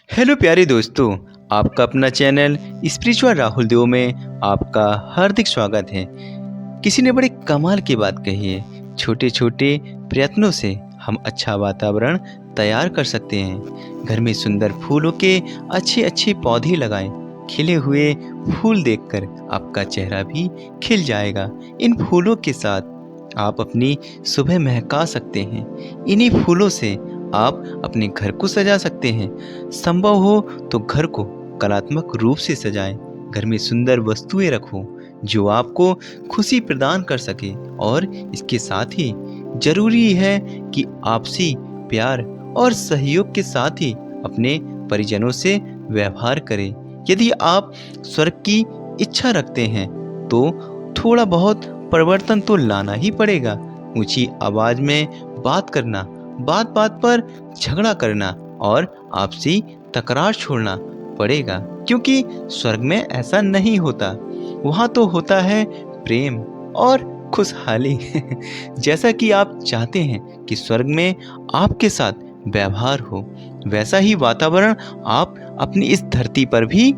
Hello प्यारे दोस्तों, आपका अपना चैनल स्पिरिचुअल राहुल देव में आपका हार्दिक स्वागत है। किसी ने बड़े कमाल की बात कही है, छोटे छोटे प्रयत्नों से हम अच्छा वातावरण तैयार कर सकते हैं। घर में सुंदर फूलों के अच्छे अच्छे पौधे लगाएं। खिले हुए फूल देखकर आपका चेहरा भी खिल जाएगा। इन फूलों के साथ आप अपनी सुबह महका सकते हैं। इन्हीं फूलों से आप अपने घर को सजा सकते हैं। संभव हो तो घर को कलात्मक रूप से सजाएं। घर में सुंदर वस्तुएं रखो जो आपको खुशी प्रदान कर सके। और इसके साथ ही जरूरी है कि आपसी प्यार और सहयोग के साथ ही अपने परिजनों से व्यवहार करें। यदि आप स्वर्ग की इच्छा रखते हैं तो थोड़ा बहुत परिवर्तन तो लाना ही पड़ेगा। ऊंची आवाज में बात करना, बात बात पर झगड़ा करना और आपसी तकरार छोड़ना पड़ेगा, क्योंकि स्वर्ग में ऐसा नहीं होता। वहाँ तो होता है प्रेम और खुशहाली। जैसा कि आप चाहते हैं कि स्वर्ग में आपके साथ व्यवहार हो, वैसा ही वातावरण आप अपनी इस धरती पर भी,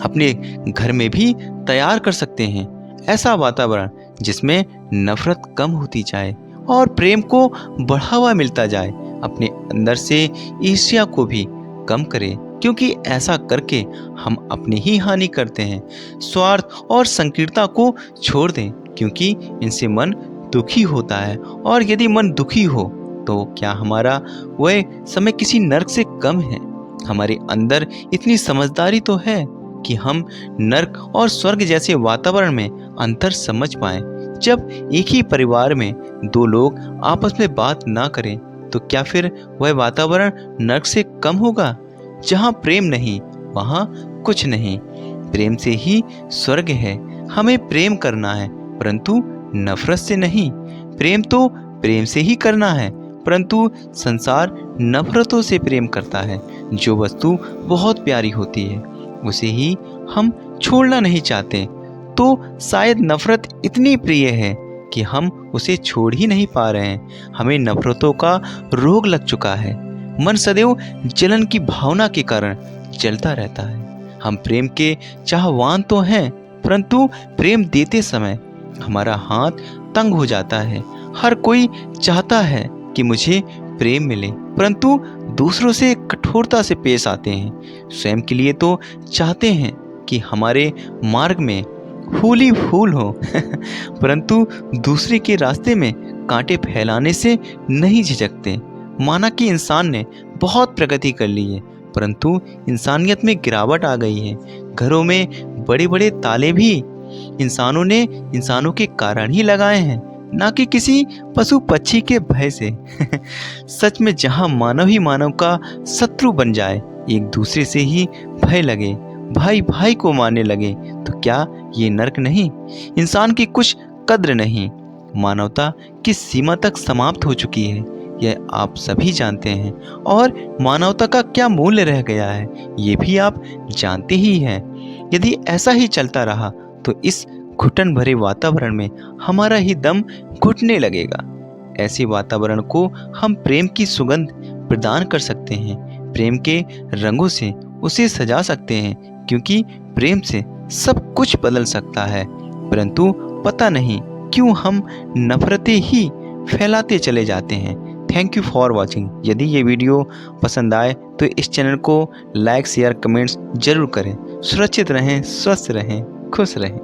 अपने घर में भी तैयार कर सकते हैं। ऐसा वातावरण जिसमें नफरत कम होती जाए और प्रेम को बढ़ावा मिलता जाए। अपने अंदर से ईर्ष्या को भी कम करें, क्योंकि ऐसा करके हम अपनी ही हानि करते हैं। स्वार्थ और संकीर्णता को छोड़ दें, क्योंकि इनसे मन दुखी होता है। और यदि मन दुखी हो तो क्या हमारा वह समय किसी नरक से कम है? हमारे अंदर इतनी समझदारी तो है कि हम नरक और स्वर्ग जैसे वातावरण में अंतर समझ पाएं। जब एक ही परिवार में दो लोग आपस में बात ना करें तो क्या फिर वह वातावरण नरक से कम होगा? जहाँ प्रेम नहीं वहाँ कुछ नहीं। प्रेम से ही स्वर्ग है। हमें प्रेम करना है, परंतु नफरत से नहीं। प्रेम तो प्रेम से ही करना है, परंतु संसार नफरतों से प्रेम करता है। जो वस्तु बहुत प्यारी होती है उसे ही हम छोड़ना नहीं चाहते, तो शायद नफरत इतनी प्रिय है कि हम उसे छोड़ ही नहीं पा रहे हैं। हमें नफरतों का रोग लग चुका है। मन सदैव जलन की भावना के कारण जलता रहता है। हम प्रेम के चाहवान तो हैं, परंतु प्रेम देते समय हमारा हाथ तंग हो जाता है। हर कोई चाहता है कि मुझे प्रेम मिले, परंतु दूसरों से कठोरता से पेश आते हैं। स्वयं के लिए तो चाहते हैं कि हमारे मार्ग में फूल ही फूल हो, परंतु दूसरे के रास्ते में कांटे फैलाने से नहीं झिझकते। माना कि इंसान ने बहुत प्रगति कर ली है, परंतु इंसानियत में गिरावट आ गई है। घरों में बड़े बड़े ताले भी इंसानों ने इंसानों के कारण ही लगाए हैं, ना कि किसी पशु पक्षी के भय से। सच में जहां मानव ही मानव का शत्रु बन जाए, एक दूसरे से ही भय लगे, भाई भाई को मारने लगे, तो क्या ये नरक नहीं? इंसान की कुछ कद्र नहीं। मानवता किस सीमा तक समाप्त हो चुकी है यह आप सभी जानते हैं। और मानवता का क्या मूल्य रह गया है ये भी आप जानते ही हैं। यदि ऐसा ही चलता रहा तो इस घुटन भरे वातावरण में हमारा ही दम घुटने लगेगा। ऐसे वातावरण को हम प्रेम की सुगंध प्रदान कर सकते हैं। प्रेम के रंगों से उसे सजा सकते हैं, क्योंकि प्रेम से सब कुछ बदल सकता है। परंतु पता नहीं क्यों हम नफरतें ही फैलाते चले जाते हैं। Thank you for watching. यदि ये वीडियो पसंद आए तो इस चैनल को लाइक शेयर कमेंट्स जरूर करें। सुरक्षित रहें, स्वस्थ रहें, खुश रहें।